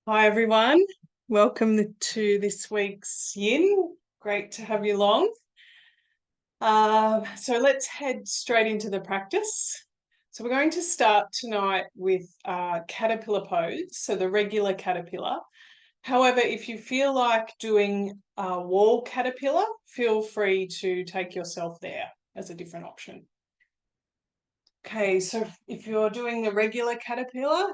Hi everyone, welcome to this week's Yin. Great to have you along. So let's head straight into the practice. So we're going to start tonight with caterpillar pose, so the regular caterpillar. However, if you feel like doing wall caterpillar, feel free to take yourself there as a different option. Okay, so if you're doing the regular caterpillar,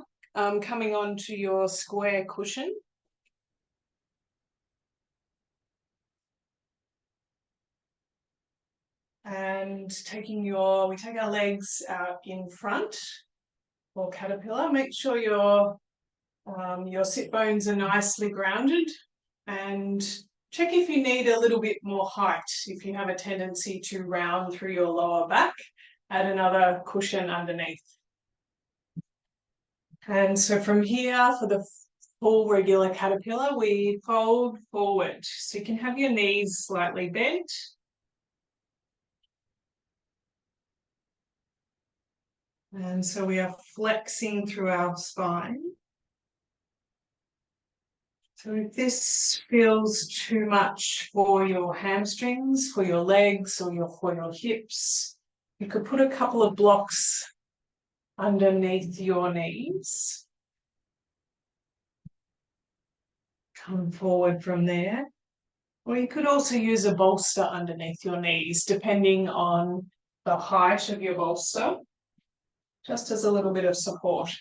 coming onto your square cushion, and we take our legs out in front for caterpillar. Make sure your sit bones are nicely grounded, and check if you need a little bit more height. If you have a tendency to round through your lower back, add another cushion underneath. And so from here, for the full regular caterpillar, we fold forward. So you can have your knees slightly bent. And so we are flexing through our spine. So if this feels too much for your hamstrings, for your legs, or for your hips, you could put a couple of blocks underneath your knees. Come forward from there. Or you could also use a bolster underneath your knees, depending on the height of your bolster, just as a little bit of support.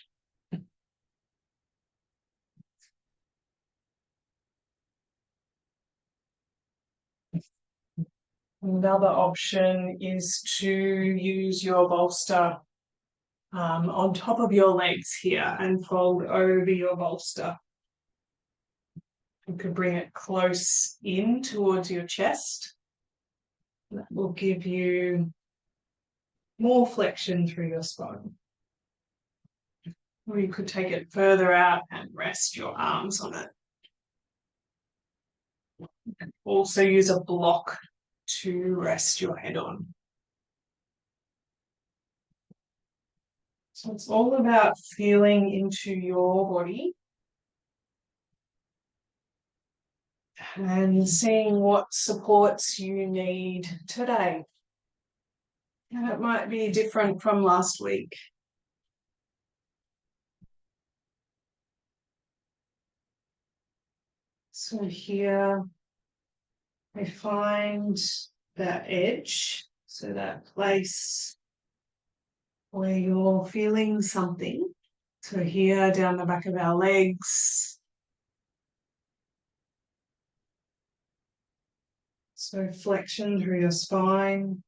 Another option is to use your bolster on top of your legs here and fold over your bolster. You could bring it close in towards your chest. That will give you more flexion through your spine. Or you could take it further out and rest your arms on it. And also use a block to rest your head on. So it's all about feeling into your body and seeing what supports you need today. And it might be different from last week. So here I find that edge, so that place where you're feeling something. So here down the back of our legs. So flexion through your spine.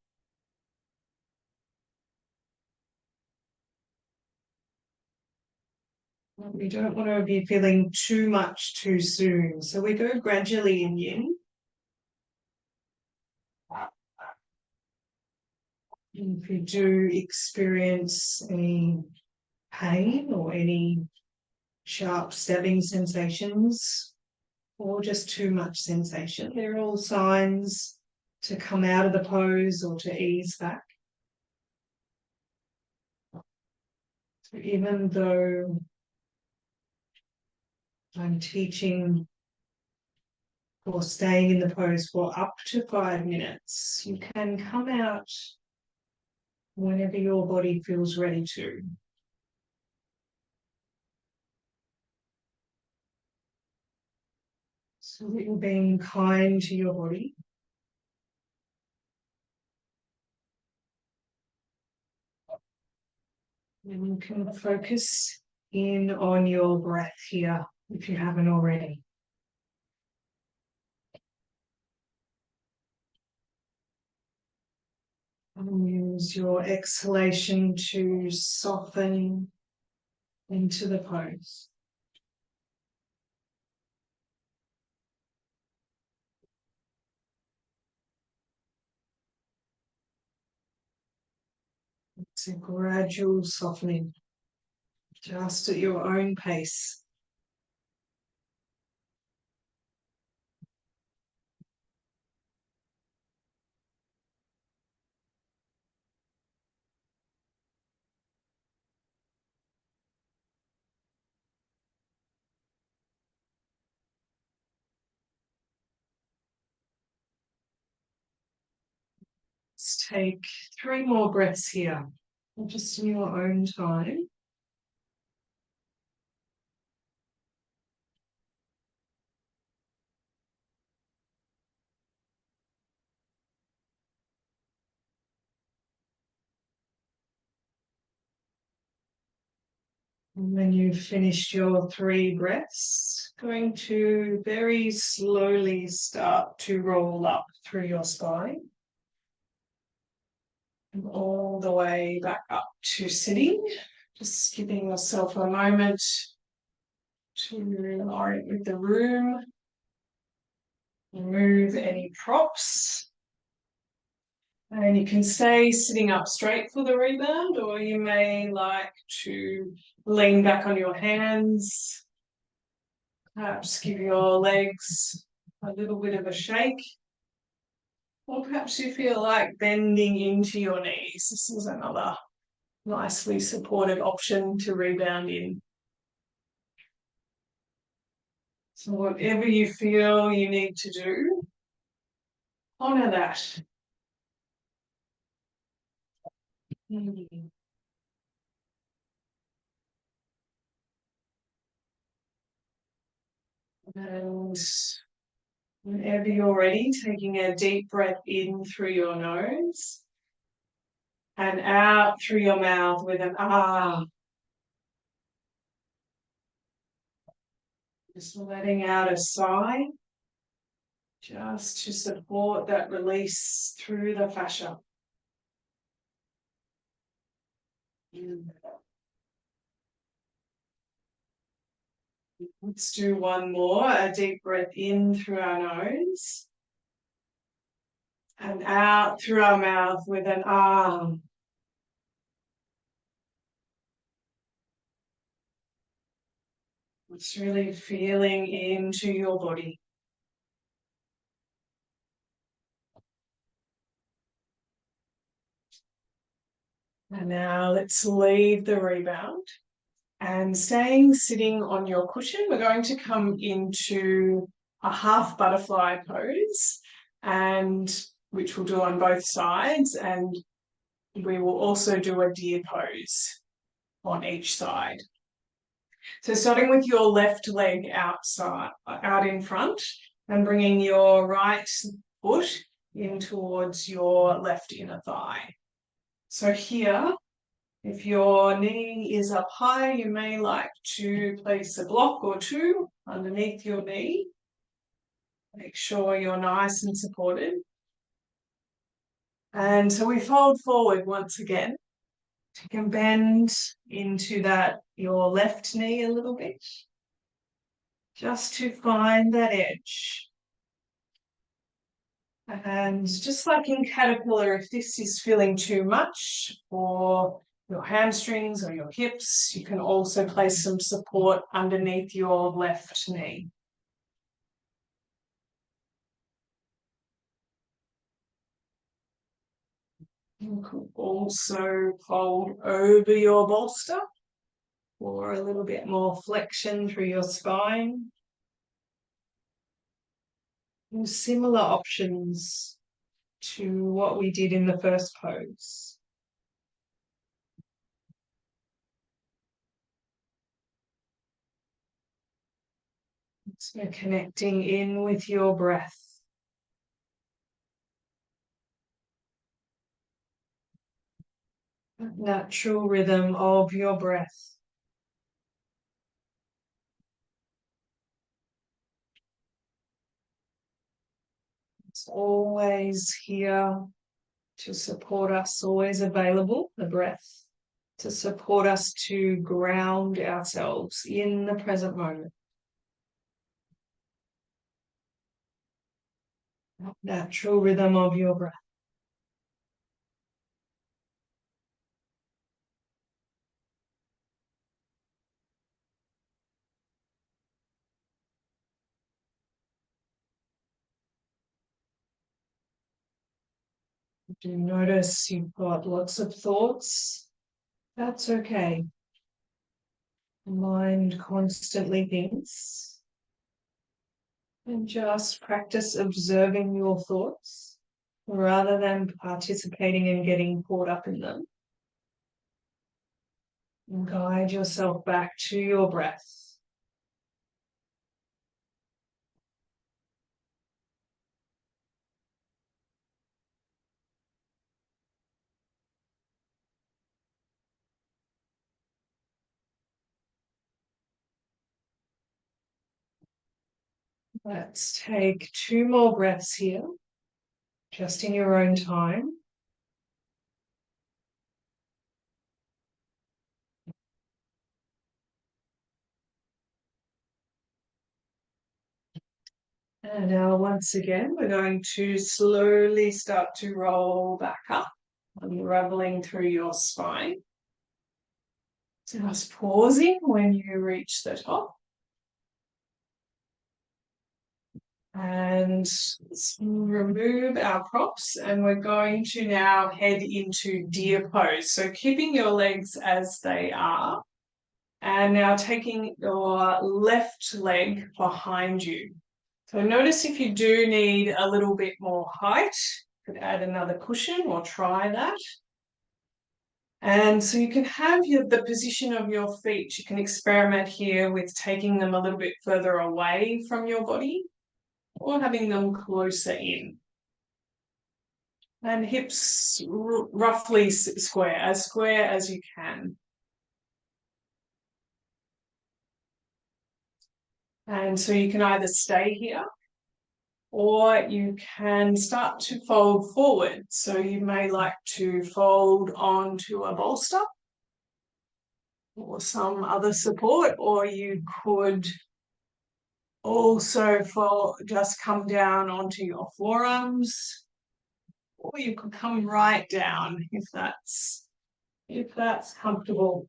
We don't want to be feeling too much too soon. So we go gradually in Yin. If you do experience any pain or any sharp stabbing sensations or just too much sensation, they're all signs to come out of the pose or to ease back. So even though I'm teaching or staying in the pose for up to 5 minutes, you can come out whenever your body feels ready to. So that you're being kind to your body. And you can focus in on your breath here if you haven't already. And use your exhalation to soften into the pose. It's a gradual softening, just at your own pace. Let's take 3 more breaths here, just in your own time. And when you've finished your 3 breaths, going to very slowly start to roll up through your spine and all the way back up to sitting. Just giving yourself a moment to orient with the room, remove any props. And you can stay sitting up straight for the rebound, or you may like to lean back on your hands, perhaps give your legs a little bit of a shake, or perhaps you feel like bending into your knees. This is another nicely supported option to rebound in. So whatever you feel you need to do, honor that. And whenever you're ready, taking a deep breath in through your nose and out through your mouth with an ah. Just letting out a sigh, just to support that release through the fascia. Let's do one more. A deep breath in through our nose and out through our mouth with an ah. It's really feeling into your body. And now let's leave the rebound. And staying sitting on your cushion, we're going to come into a half butterfly pose, and which we'll do on both sides, and we will also do a deer pose on each side. So starting with your left leg out in front, and bringing your right foot in towards your left inner thigh. So here, if your knee is up high, you may like to place a block or 2 underneath your knee. Make sure you're nice and supported. And so we fold forward once again. Take a bend into your left knee a little bit, just to find that edge. And just like in caterpillar, if this is feeling too much for your hamstrings or your hips, you can also place some support underneath your left knee. You could also fold over your bolster for a little bit more flexion through your spine. And similar options to what we did in the first pose. So connecting in with your breath. That natural rhythm of your breath. It's always here to support us, always available, the breath, to support us to ground ourselves in the present moment. Natural rhythm of your breath. Do notice you've got lots of thoughts. That's okay. The mind constantly thinks. And just practice observing your thoughts rather than participating and getting caught up in them. And guide yourself back to your breath. Let's take 2 more breaths here, just in your own time. And now once again, we're going to slowly start to roll back up, unraveling through your spine. Just pausing when you reach the top. And remove our props, and we're going to now head into deer pose. So keeping your legs as they are, and now taking your left leg behind you. So notice if you do need a little bit more height, you could add another cushion or try that. And so you can have the position of your feet. You can experiment here with taking them a little bit further away from your body or having them closer in. And hips roughly square as you can. And so you can either stay here or you can start to fold forward. So you may like to fold onto a bolster or some other support, or you could also just come down onto your forearms, or you could come right down if that's comfortable.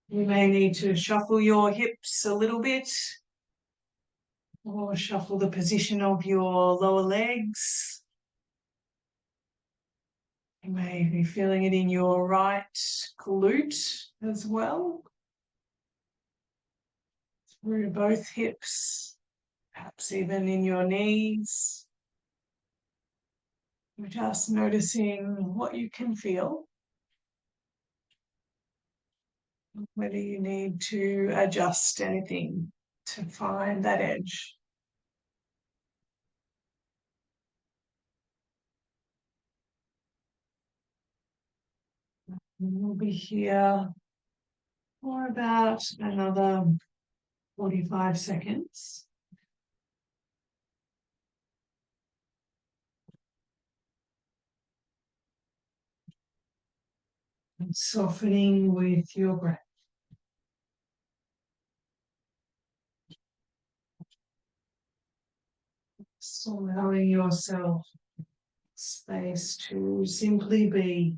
You may need to shuffle your hips a little bit, or shuffle the position of your lower legs. You may be feeling it in your right glute as well, through both hips, perhaps even in your knees. You're just noticing what you can feel, whether you need to adjust anything to find that edge. We'll be here for about another 45 seconds. And softening with your breath. Just allowing yourself space to simply be.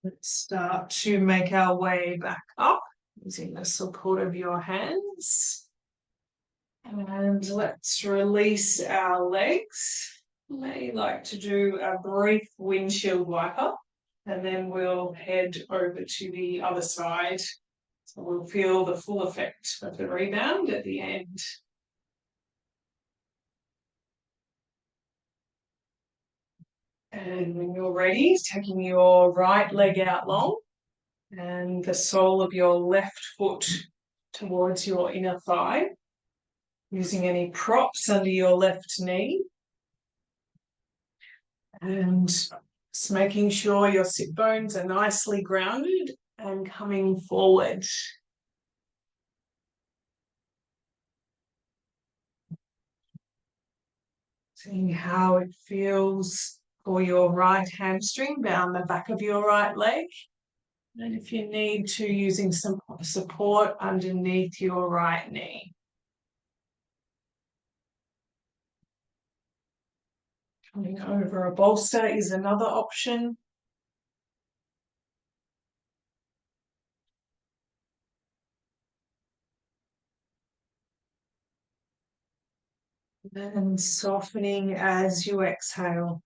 Let's start to make our way back up using the support of your hands. And let's release our legs. You may like to do a brief windshield wiper, and then we'll head over to the other side. So we'll feel the full effect of the rebound at the end. And when you're ready, taking your right leg out long and the sole of your left foot towards your inner thigh, using any props under your left knee. And just making sure your sit bones are nicely grounded and coming forward. Seeing how it feels for your right hamstring down the back of your right leg. And if you need to, using some support underneath your right knee. Coming over a bolster is another option. And softening as you exhale.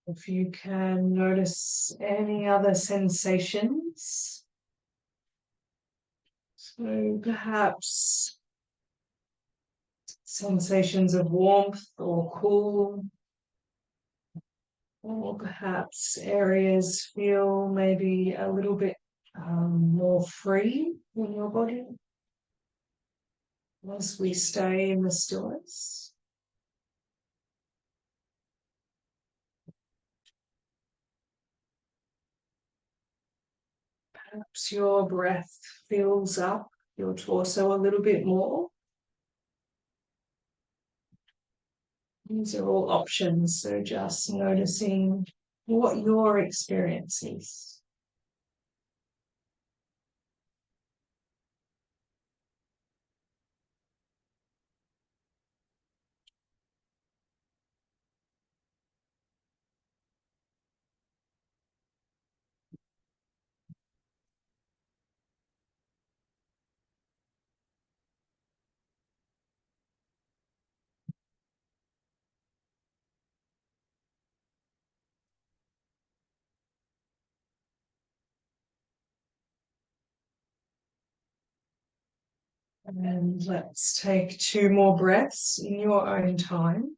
If you can notice any other sensations. So perhaps sensations of warmth or cool, or perhaps areas feel maybe a little bit more free in your body as we stay in the stillness. Perhaps your breath fills up your torso a little bit more. These are all options, so just noticing what your experience is. And let's take 2 more breaths in your own time.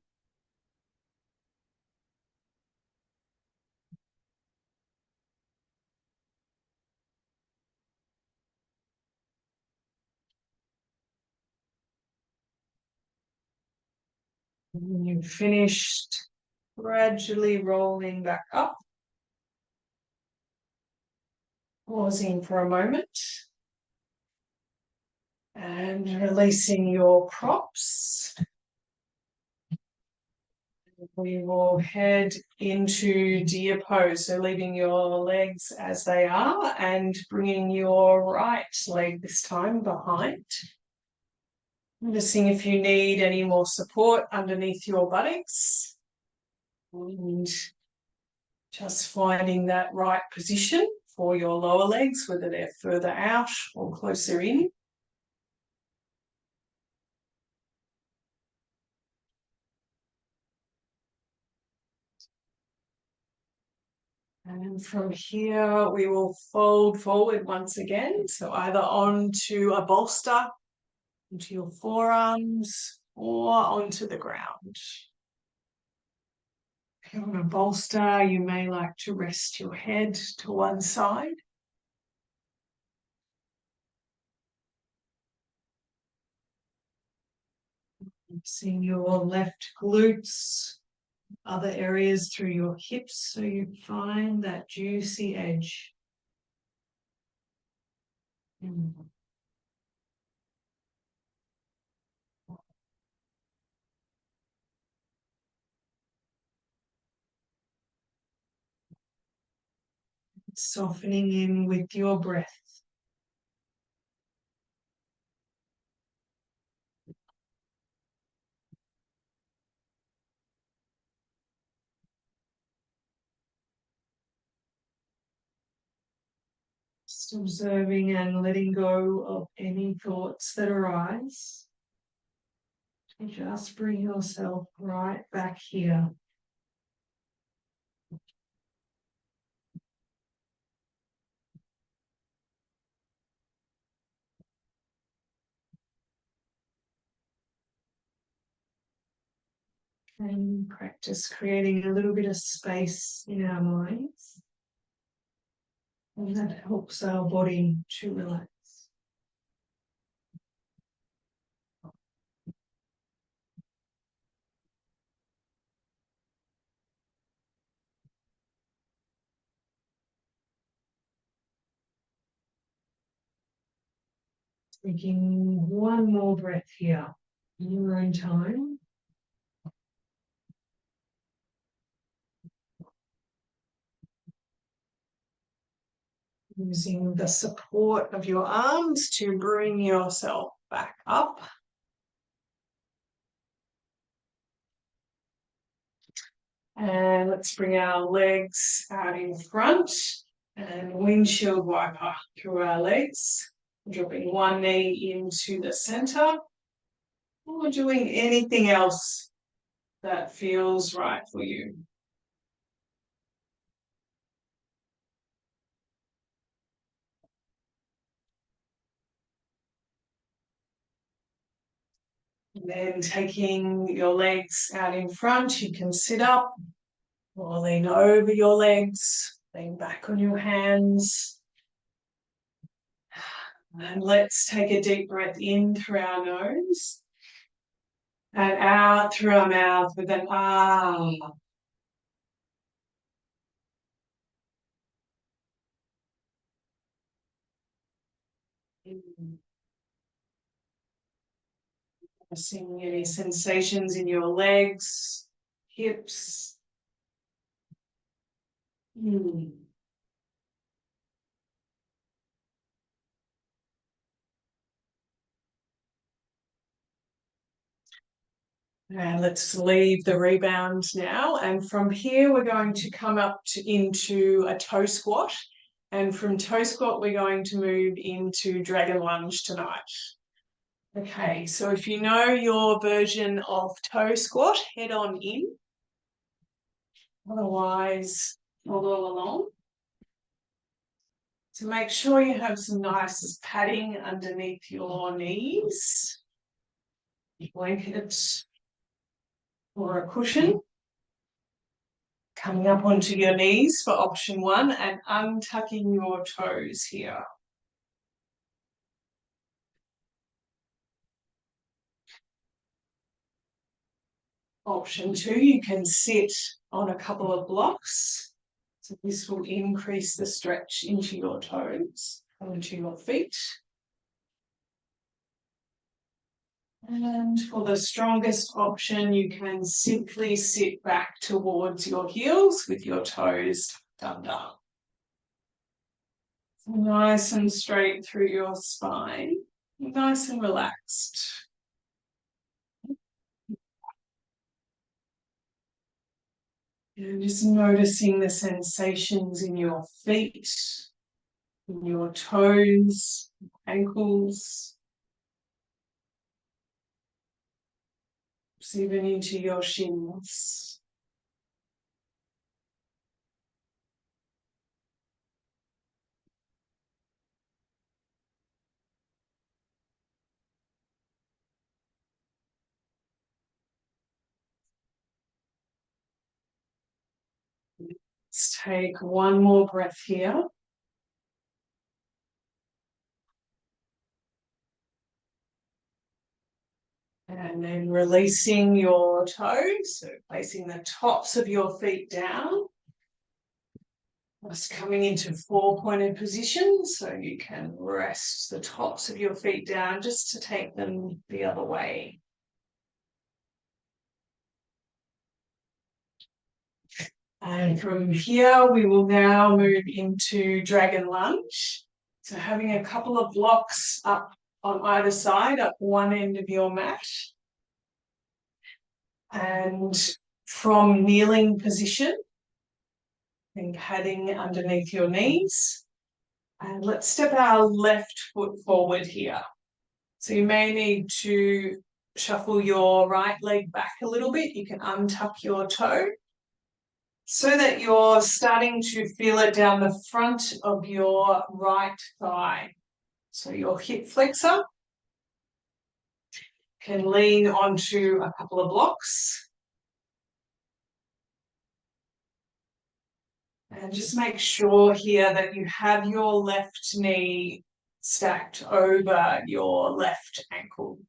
When you've finished, gradually rolling back up, pausing for a moment, and releasing your props. We will head into deer pose, so leaving your legs as they are and bringing your right leg this time behind. Noticing if you need any more support underneath your buttocks. And just finding that right position for your lower legs, whether they're further out or closer in. And from here, we will fold forward once again. So either onto a bolster, into your forearms, or onto the ground. If you're on a bolster, you may like to rest your head to one side. Seeing your left glutes, other areas through your hips, so you find that juicy edge. Softening in with your breath. Just observing and letting go of any thoughts that arise. And just bring yourself right back here. And practice creating a little bit of space in our minds. And that helps our body to relax. Taking one more breath here in your own time. Using the support of your arms to bring yourself back up. And let's bring our legs out in front and windshield wiper through our legs. Dropping one knee into the center, or doing anything else that feels right for you. And then taking your legs out in front, you can sit up or lean over your legs, lean back on your hands. And let's take a deep breath in through our nose and out through our mouth with an ah. Seeing any sensations in your legs, hips. And let's leave the rebound now. And from here, we're going to come up into a toe squat. And from toe squat, we're going to move into dragon lunge tonight. Okay, so if you know your version of toe squat, head on in. Otherwise, follow along. So make sure you have some nice padding underneath your knees. Blanket or a cushion. Coming up onto your knees for option one and untucking your toes here. Option two, you can sit on a couple of blocks. So this will increase the stretch into your toes, onto your feet. And for the strongest option, you can simply sit back towards your heels with your toes tucked under. Nice and straight through your spine, nice and relaxed. And just noticing the sensations in your feet, in your toes, ankles, even into your shins. Let's take one more breath here. And then releasing your toes, so placing the tops of your feet down. Just coming into four-pointed position, so you can rest the tops of your feet down just to take them the other way. And from here, we will now move into dragon lunge. So having a couple of blocks up on either side, up one end of your mat. And from kneeling position, and padding underneath your knees. And let's step our left foot forward here. So you may need to shuffle your right leg back a little bit. You can untuck your toe so that you're starting to feel it down the front of your right thigh. So your hip flexor can lean onto a couple of blocks. And just make sure here that you have your left knee stacked over your left ankle.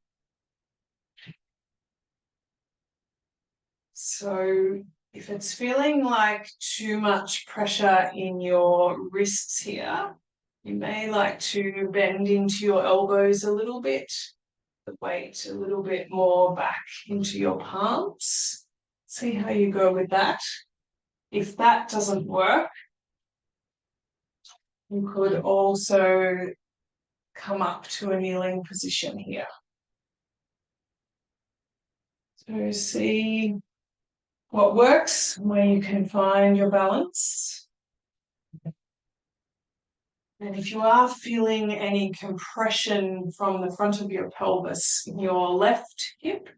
So if it's feeling like too much pressure in your wrists here, you may like to bend into your elbows a little bit, the weight a little bit more back into your palms. See how you go with that. If that doesn't work, you could also come up to a kneeling position here. So see what works, where you can find your balance. And if you are feeling any compression from the front of your pelvis in your left hip,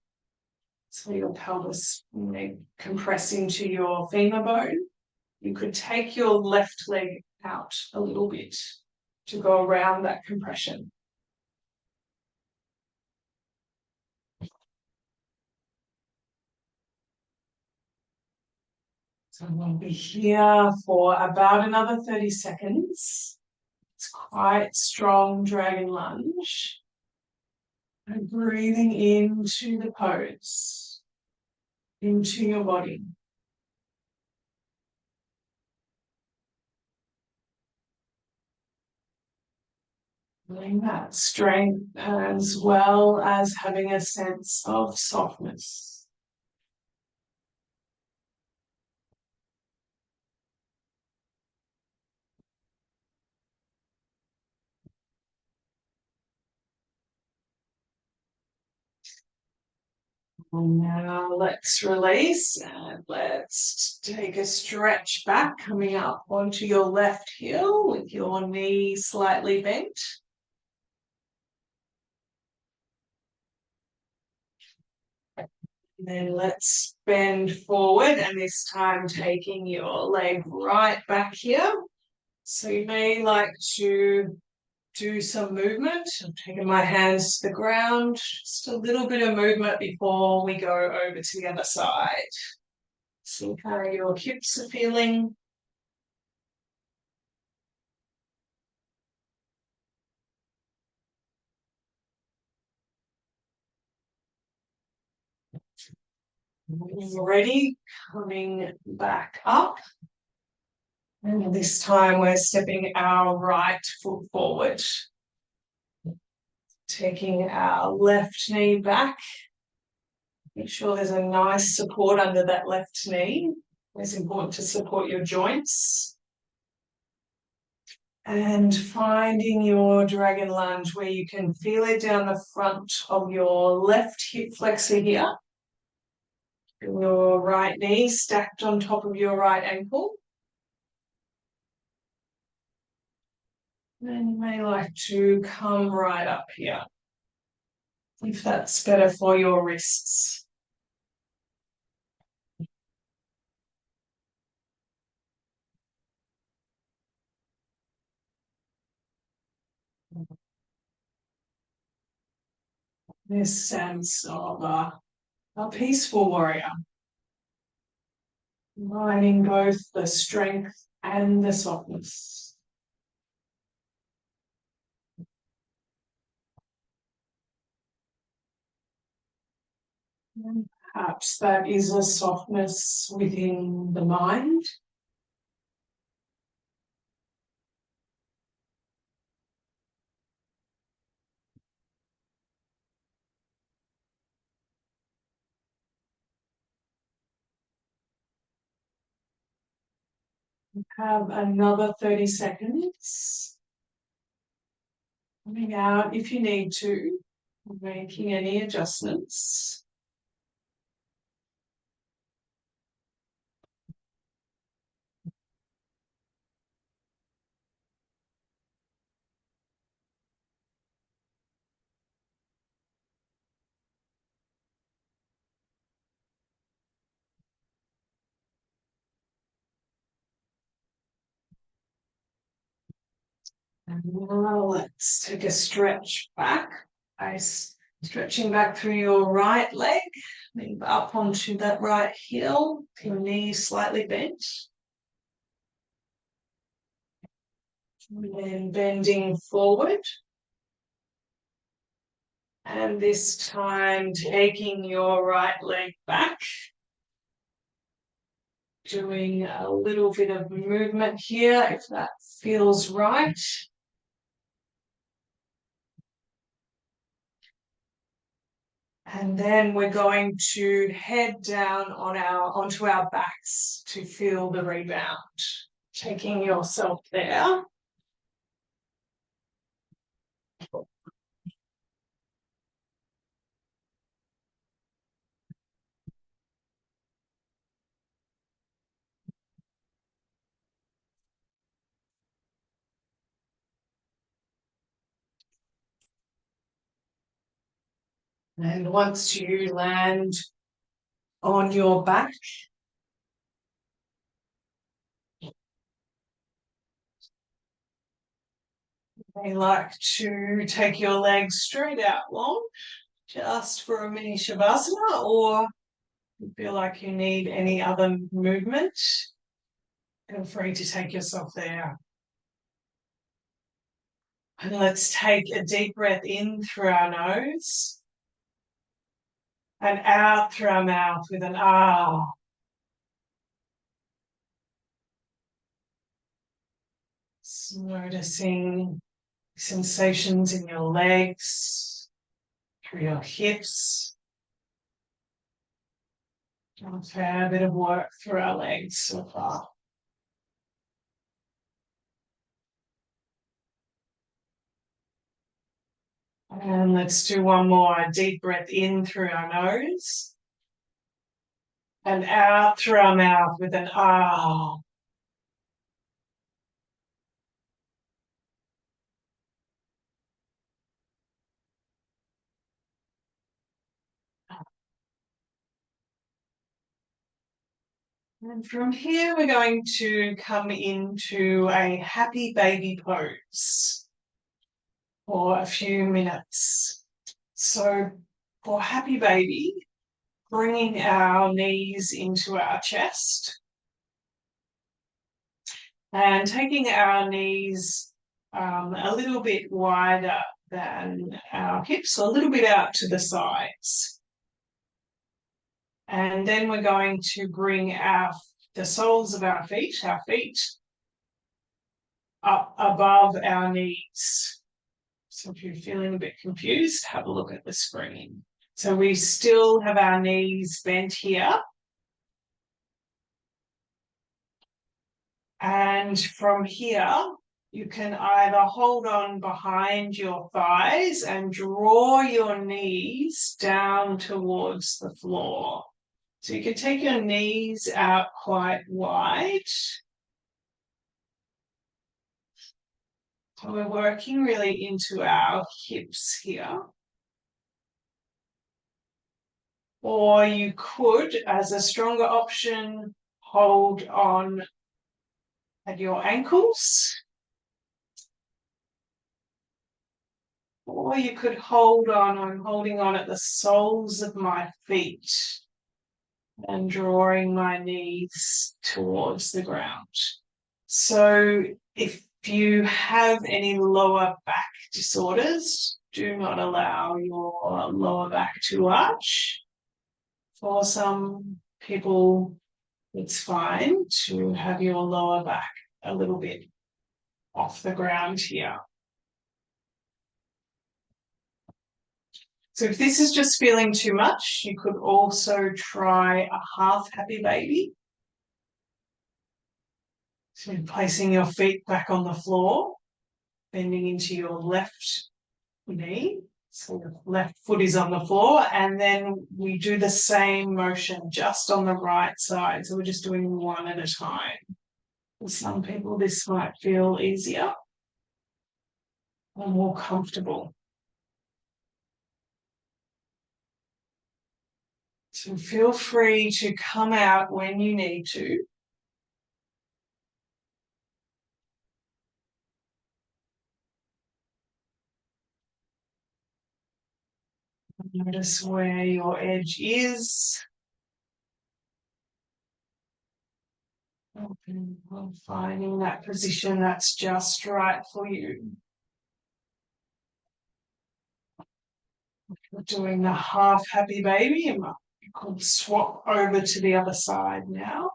so your pelvis may compress into your femur bone, you could take your left leg out a little bit to go around that compression. So we'll be here for about another 30 seconds. It's quite strong dragon lunge. And breathing into the pose, into your body. Feeling that strength as well as having a sense of softness. And now let's release and let's take a stretch back, coming up onto your left heel with your knee slightly bent. And then let's bend forward, and this time taking your leg right back here. So you may like to do some movement. I'm taking my hands to the ground, just a little bit of movement before we go over to the other side. See how your hips are feeling. When you're ready, coming back up. And this time we're stepping our right foot forward. Taking our left knee back. Make sure there's a nice support under that left knee. It's important to support your joints. And finding your dragon lunge where you can feel it down the front of your left hip flexor here. And your right knee stacked on top of your right ankle. And you may like to come right up here, if that's better for your wrists. This sense of a peaceful warrior, combining both the strength and the softness. And perhaps that is a softness within the mind. Have another 30 seconds. Coming out if you need to, making any adjustments. And now let's take a stretch back. Stretching back through your right leg, then up onto that right heel, your knees slightly bent. And then bending forward. And this time taking your right leg back. Doing a little bit of movement here if that feels right. And then we're going to head down onto our backs to feel the rebound. Taking yourself there. And once you land on your back, I like to take your legs straight out long, just for a mini shavasana, or you feel like you need any other movement, feel free to take yourself there. And let's take a deep breath in through our nose and out through our mouth with an ah. Just noticing sensations in your legs, through your hips. Done a fair bit of work through our legs so far. And let's do one more. A deep breath in through our nose and out through our mouth with an ah. And from here, we're going to come into a happy baby pose for a few minutes. So for happy baby, bringing our knees into our chest and taking our knees a little bit wider than our hips, so a little bit out to the sides. And then we're going to bring the soles of our feet up above our knees. So if you're feeling a bit confused, have a look at the screen. So we still have our knees bent here. And from here, you can either hold on behind your thighs and draw your knees down towards the floor. So you can take your knees out quite wide. So we're working really into our hips here. Or you could, as a stronger option, hold on at your ankles. Or you could hold on, I'm holding on at the soles of my feet and drawing my knees towards the ground. So if you have any lower back disorders, do not allow your lower back to arch. For some people, it's fine to have your lower back a little bit off the ground here. So if this is just feeling too much, you could also try a half happy baby. So placing your feet back on the floor, bending into your left knee. So the left foot is on the floor, and then we do the same motion just on the right side. So we're just doing one at a time. For some people, this might feel easier or more comfortable. So feel free to come out when you need to. Notice where your edge is. Finding that position that's just right for you. We're doing the half happy baby. You could swap over to the other side now.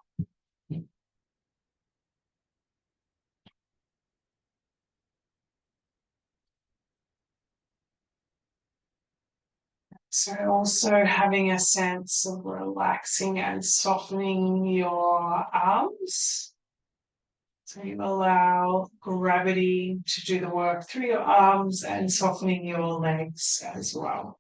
So also having a sense of relaxing and softening your arms. So you allow gravity to do the work through your arms and softening your legs as well.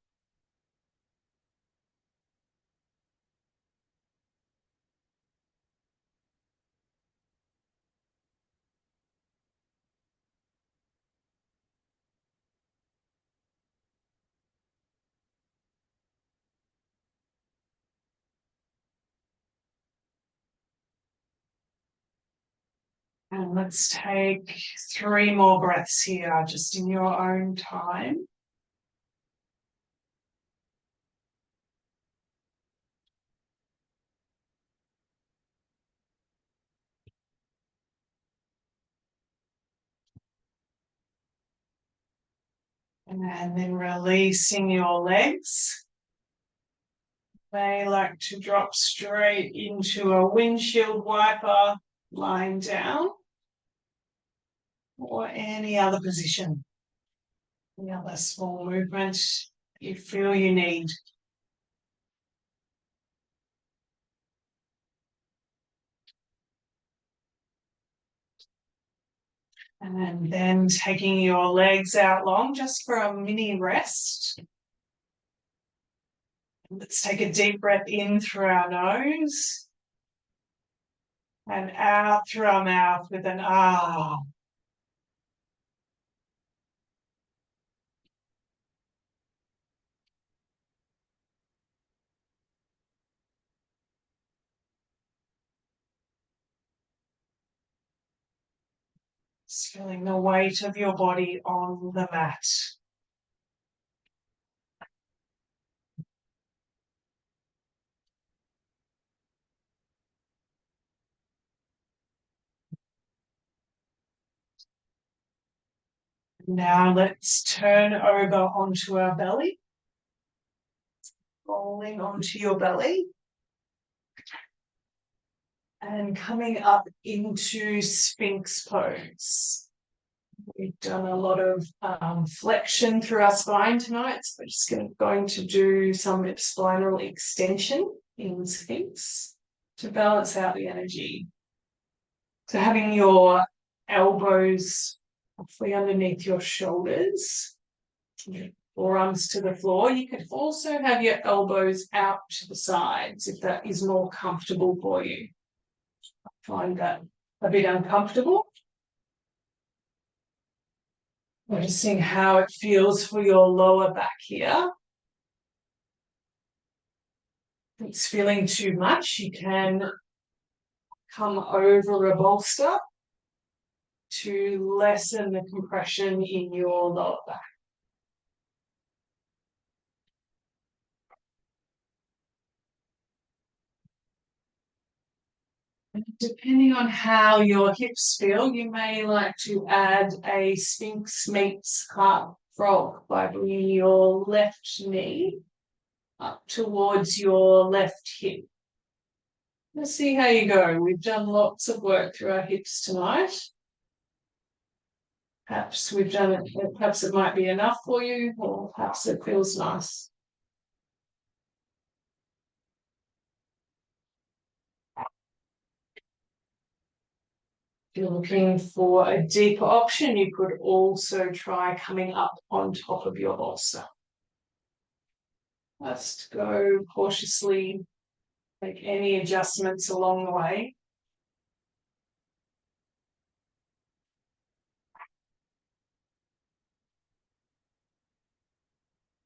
And let's take 3 more breaths here, just in your own time. And then releasing your legs. They like to drop straight into a windshield wiper, lying down, or any other position. Any other small movement you feel you need. And then taking your legs out long just for a mini rest. Let's take a deep breath in through our nose and out through our mouth with an ah. Just feeling the weight of your body on the mat. Now let's turn over onto our belly, rolling onto your belly and coming up into Sphinx pose. We've done a lot of flexion through our spine tonight, so we're just going to do some spinal extension in Sphinx to balance out the energy. So having your elbows hopefully underneath your shoulders, forearms to the floor. You could also have your elbows out to the sides if that is more comfortable for you. I find that a bit uncomfortable. Noticing how it feels for your lower back here. If it's feeling too much, you can come over a bolster to lessen the compression in your lower back. Depending on how your hips feel, you may like to add a Sphinx meets heart frog by bringing your left knee up towards your left hip. Let's see how you go. We've done lots of work through our hips tonight. Perhaps we've done it, perhaps it might be enough for you, or perhaps it feels nice. If you're looking for a deeper option, you could also try coming up on top of your bolster. Let's go cautiously, make any adjustments along the way.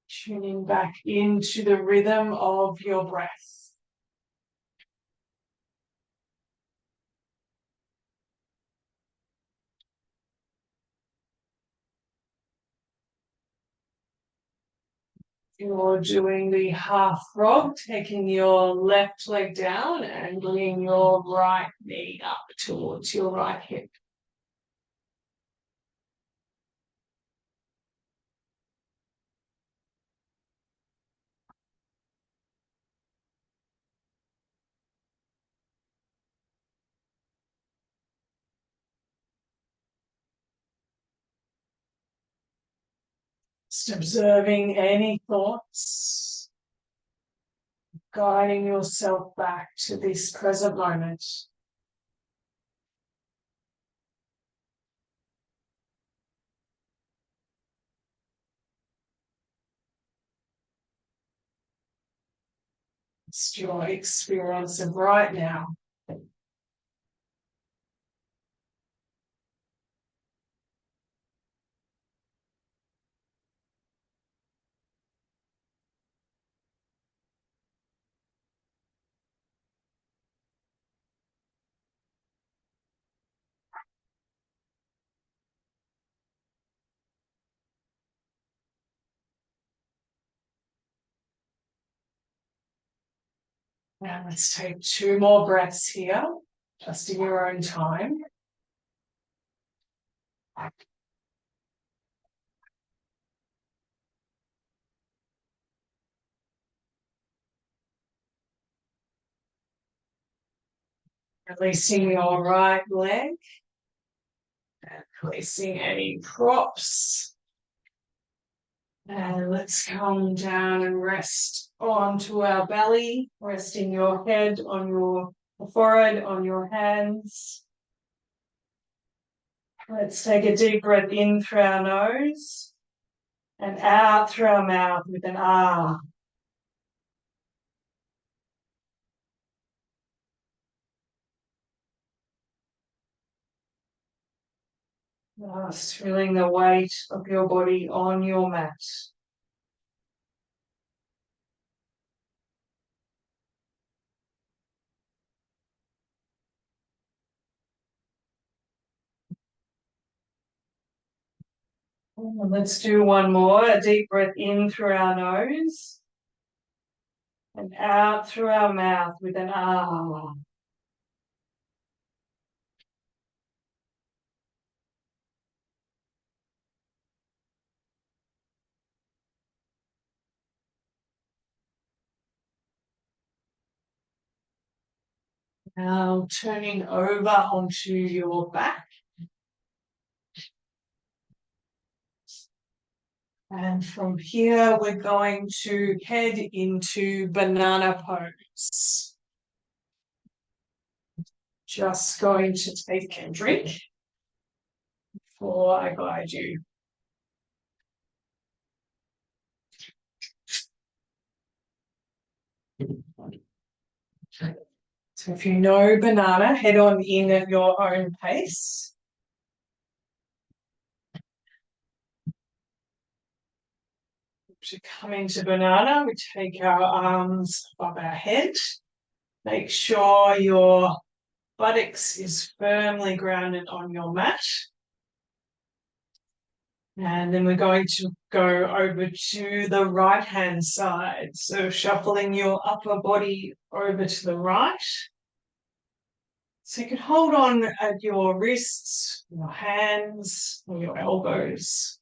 Tuning back into the rhythm of your breath. You're doing the half frog, taking your left leg down and bringing your right knee up towards your right hip. Just observing any thoughts, guiding yourself back to this present moment. It's your experience of right now. And let's take 2 more breaths here, just in your own time. Releasing your right leg and releasing any props. And let's come down and rest onto our belly, resting your head on your forehead, on your hands. Let's take a deep breath in through our nose and out through our mouth with an ah. Just feeling the weight of your body on your mat. And let's do one more. A deep breath in through our nose and out through our mouth with an ah. Now turning over onto your back. And from here, we're going to head into banana pose. Just going to take a drink before I guide you. So if you know banana, head on in at your own pace. To come into banana, we take our arms above our head. Make sure your buttocks is firmly grounded on your mat. And then we're going to go over to the right-hand side. So shuffling your upper body over to the right. So you can hold on at your wrists, your hands, or your elbows.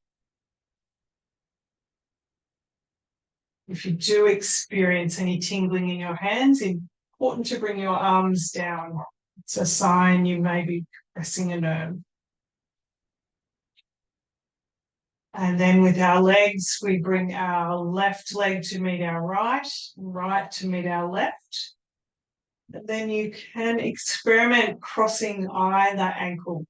If you do experience any tingling in your hands, it's important to bring your arms down. It's a sign you may be pressing a nerve. And then with our legs, we bring our left leg to meet our right, right to meet our left. And then you can experiment crossing either ankle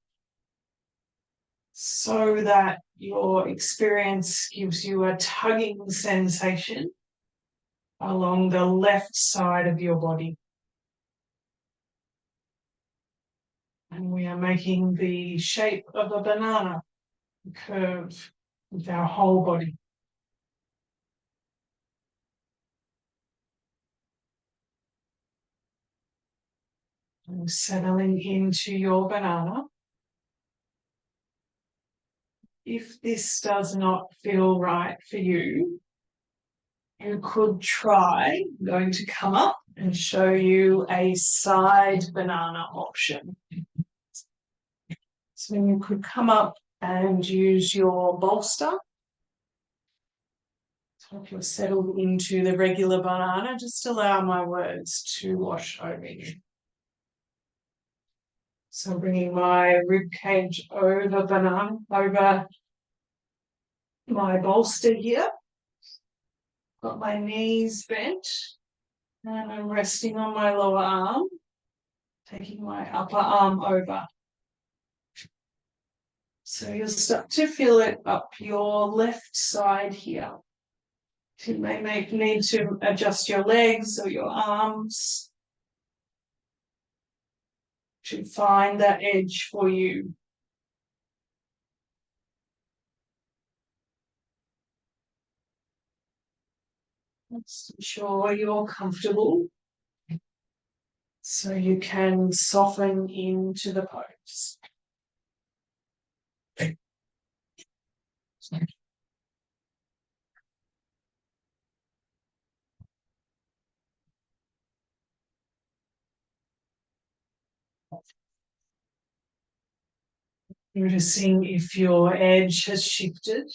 so that your experience gives you a tugging sensation along the left side of your body. And we are making the shape of a banana curve with our whole body. And settling into your banana. If this does not feel right for you, you could try going to come up and show you a side banana option. So you could come up and use your bolster. So if you're settled into the regular banana, just allow my words to wash over you. So bringing my rib cage over my bolster here. Got my knees bent and I'm resting on my lower arm, taking my upper arm over. So you'll start to feel it up your left side here. You may need to adjust your legs or your arms to find that edge for you. Just ensure you're comfortable so you can soften into the pose. Noticing if your edge has shifted.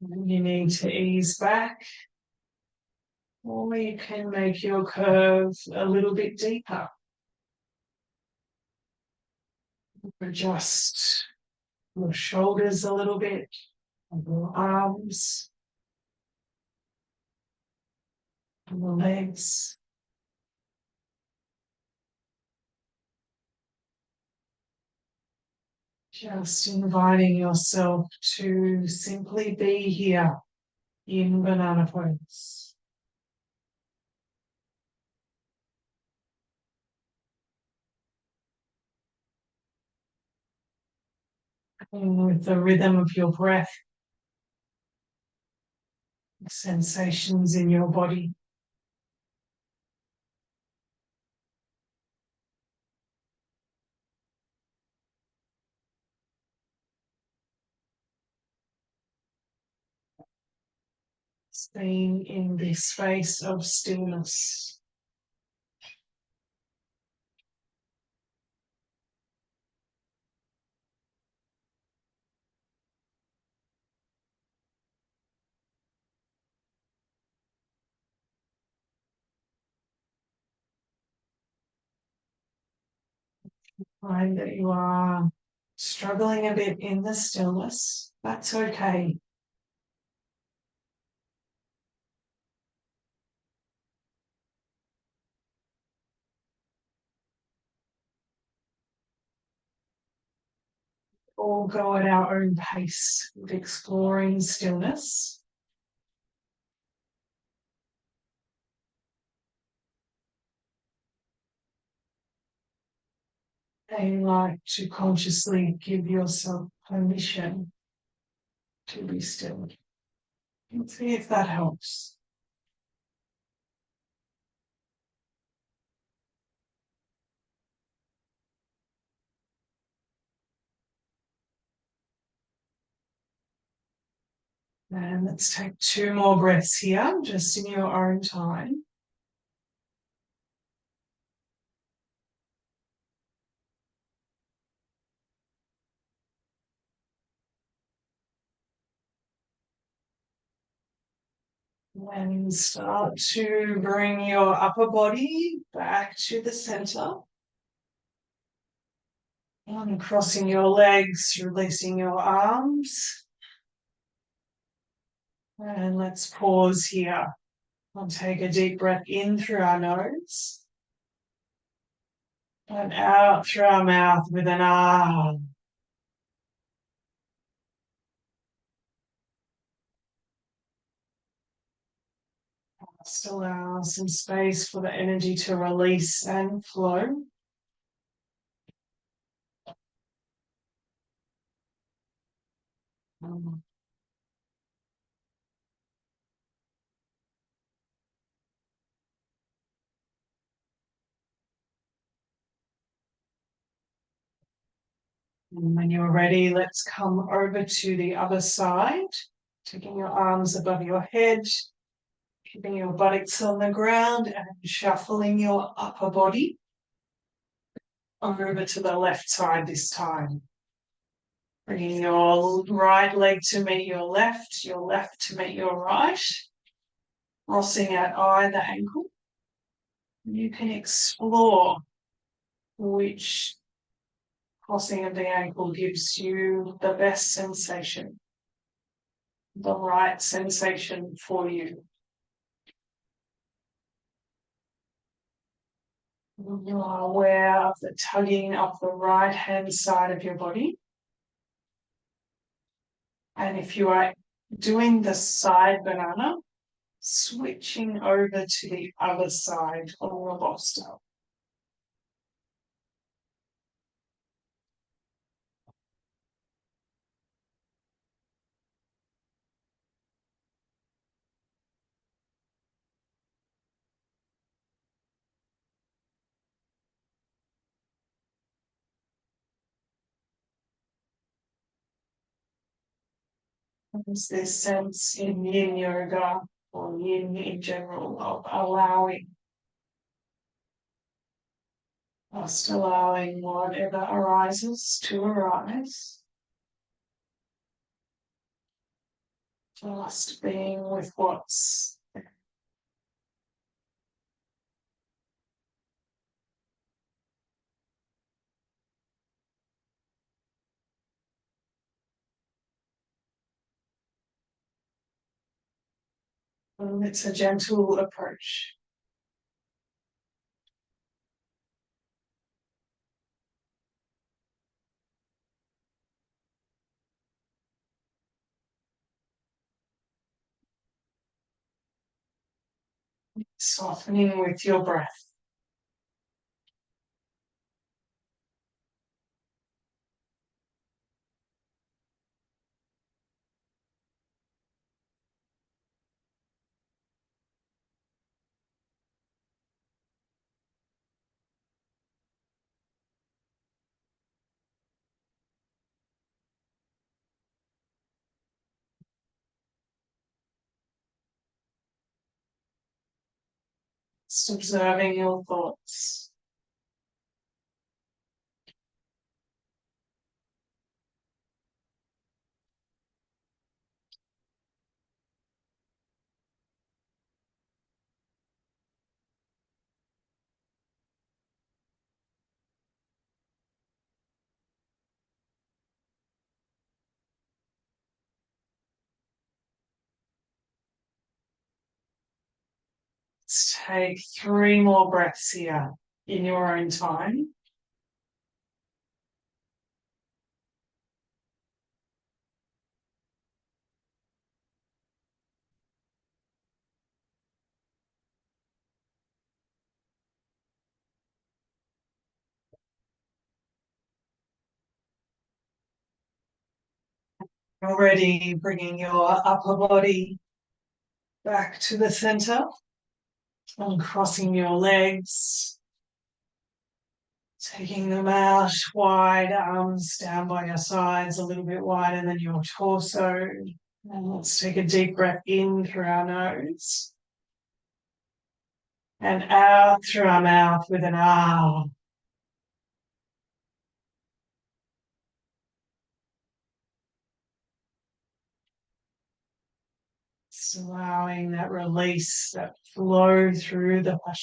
You need to ease back, or you can make your curve a little bit deeper. Adjust your shoulders a little bit, and your arms, and the legs. Just inviting yourself to simply be here in banana pose. And with the rhythm of your breath, sensations in your body. Staying in this space of stillness. Find that you are struggling a bit in the stillness. That's okay. All go at our own pace with exploring stillness. And you like to consciously give yourself permission to be still. And see if that helps. And let's take 2 more breaths here, just in your own time. And start to bring your upper body back to the center. And crossing your legs, releasing your arms. And let's pause here. I'll take a deep breath in through our nose. And out through our mouth with an ah. Just allow some space for the energy to release and flow. And when you're ready, let's come over to the other side, taking your arms above your head, keeping your buttocks on the ground and shuffling your upper body over to the left side this time. Bringing your right leg to meet your left to meet your right, crossing at either ankle. You can explore which crossing of the ankle gives you the best sensation, the right sensation for you. You are aware of the tugging of the right-hand side of your body. And if you are doing the side banana, switching over to the other side or a bolster. There's this sense in Yin Yoga or Yin in general of allowing. Just allowing whatever arises to arise. Just being with what's there. It's a gentle approach. Softening with your breath. Just observing your thoughts. Let's take 3 more breaths here in your own time. Already bringing your upper body back to the center, uncrossing your legs, taking them out wide, arms down by your sides, a little bit wider than your torso. And let's take a deep breath in through our nose and out through our mouth with an ah. Just allowing that release, that flow through the body.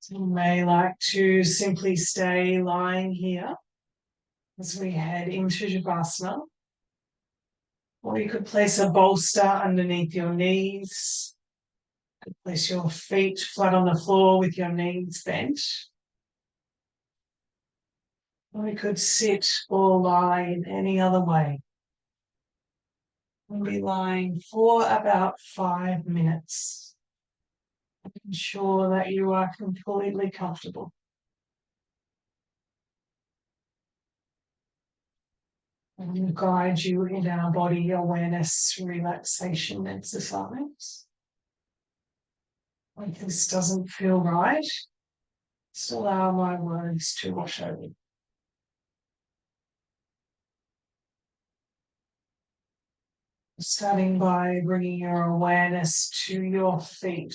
So you may like to simply stay lying here as we head into Shavasana. Or you could place a bolster underneath your knees. Place your feet flat on the floor with your knees bent. Or you could sit or lie in any other way. We'll be lying for about 5 minutes. Ensure that you are completely comfortable. And we'll guide you in our body awareness relaxation exercise. If this doesn't feel right, just allow my words to wash over you. Starting by bringing your awareness to your feet.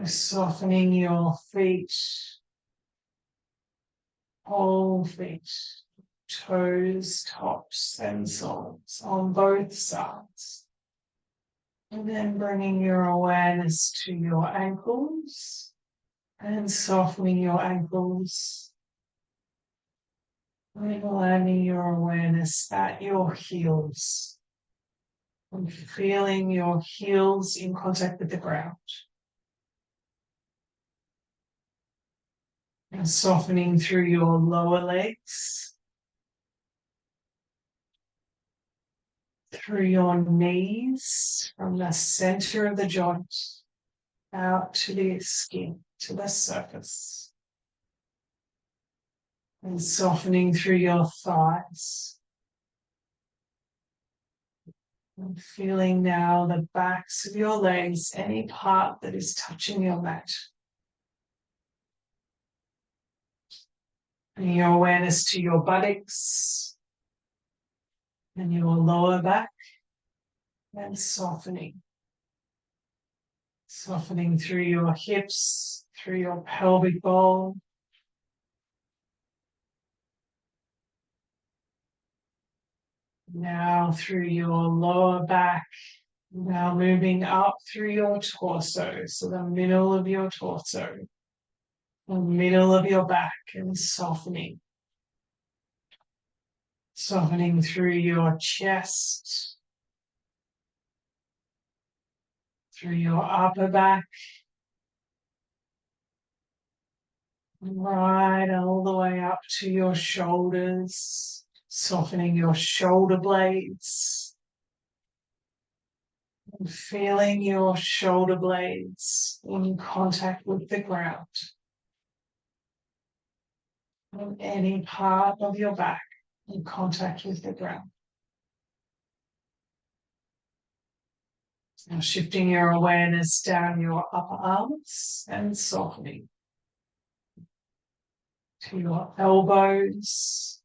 Softening your feet, whole feet, toes, tops, and soles on both sides. And then bringing your awareness to your ankles and softening your ankles. And landing your awareness at your heels. And feeling your heels in contact with the ground. And softening through your lower legs. Through your knees, from the center of the joint, out to the skin, to the surface. And softening through your thighs. And feeling now the backs of your legs, any part that is touching your mat. Bringing your awareness to your buttocks, and your lower back, and softening. Softening through your hips, through your pelvic bowl. Now through your lower back. Now moving up through your torso, so the middle of your torso, the middle of your back, and softening. Softening through your chest, through your upper back, right all the way up to your shoulders, softening your shoulder blades. And feeling your shoulder blades in contact with the ground. And any part of your back in contact with the ground. Now shifting your awareness down your upper arms and softening to your elbows,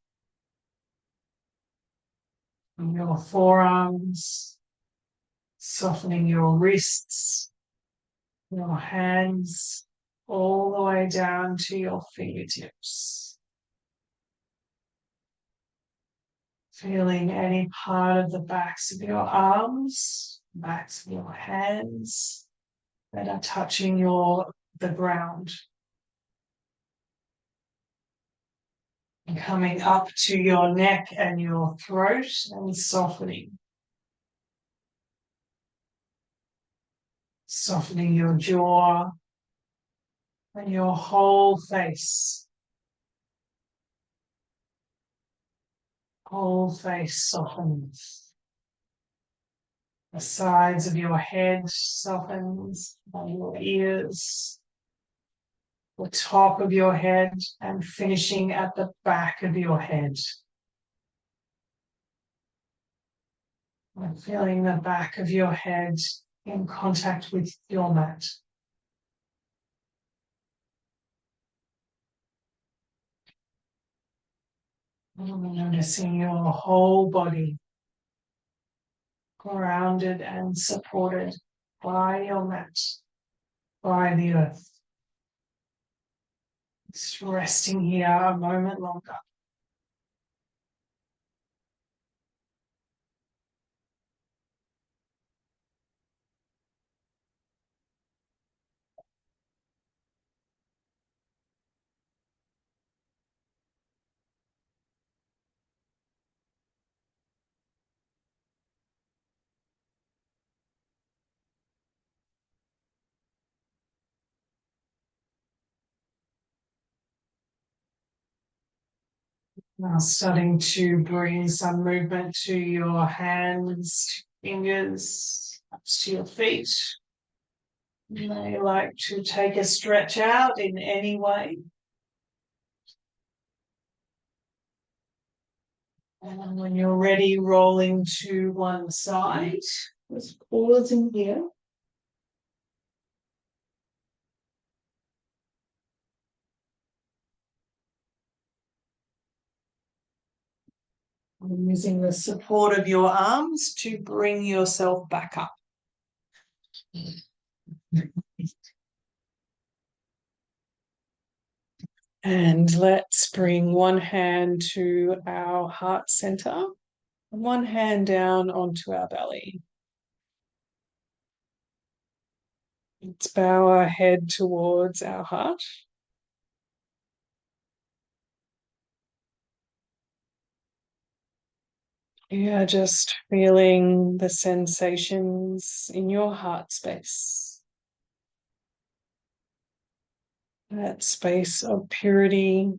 and your forearms, softening your wrists, your hands, all the way down to your fingertips. Feeling any part of the backs of your arms, backs of your hands that are touching the ground. And coming up to your neck and your throat and softening. Softening your jaw and your whole face. Whole face softens. The sides of your head softens, and your ears, the top of your head, and finishing at the back of your head. And feeling the back of your head in contact with your mat. And noticing your whole body grounded and supported by your mat, by the earth. Just resting here a moment longer. Now starting to bring some movement to your hands, fingers, up to your feet. You may like to take a stretch out in any way. And when you're ready, rolling to one side. Just pause in here. And using the support of your arms to bring yourself back up. And let's bring one hand to our heart center and one hand down onto our belly. Let's bow our head towards our heart. Yeah, just feeling the sensations in your heart space. That space of purity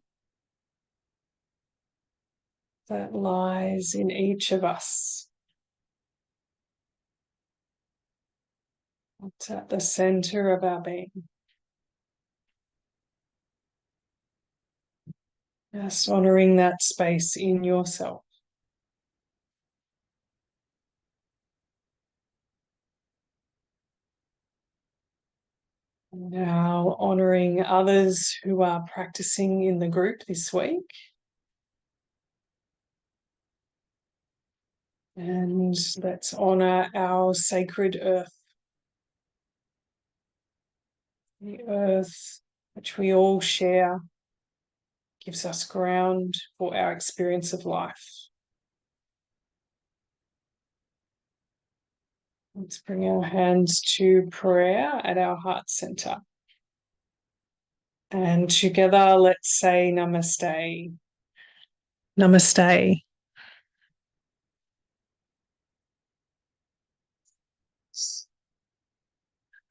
that lies in each of us. It's at the center of our being. Just honoring that space in yourself. Now honoring others who are practicing in the group this week. And let's honor our sacred earth. The earth, which we all share, gives us ground for our experience of life. Let's bring our hands to prayer at our heart center. And together, let's say namaste. Namaste.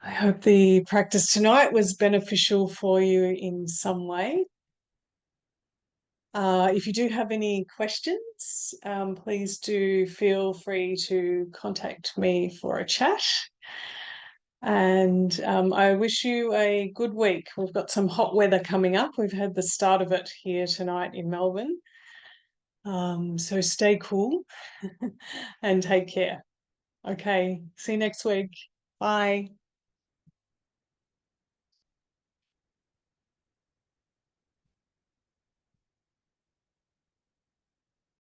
I hope the practice tonight was beneficial for you in some way. If you do have any questions, please do feel free to contact me for a chat. And I wish you a good week. We've got some hot weather coming up. We've had the start of it here tonight in Melbourne. So stay cool and take care. Okay, see you next week. Bye.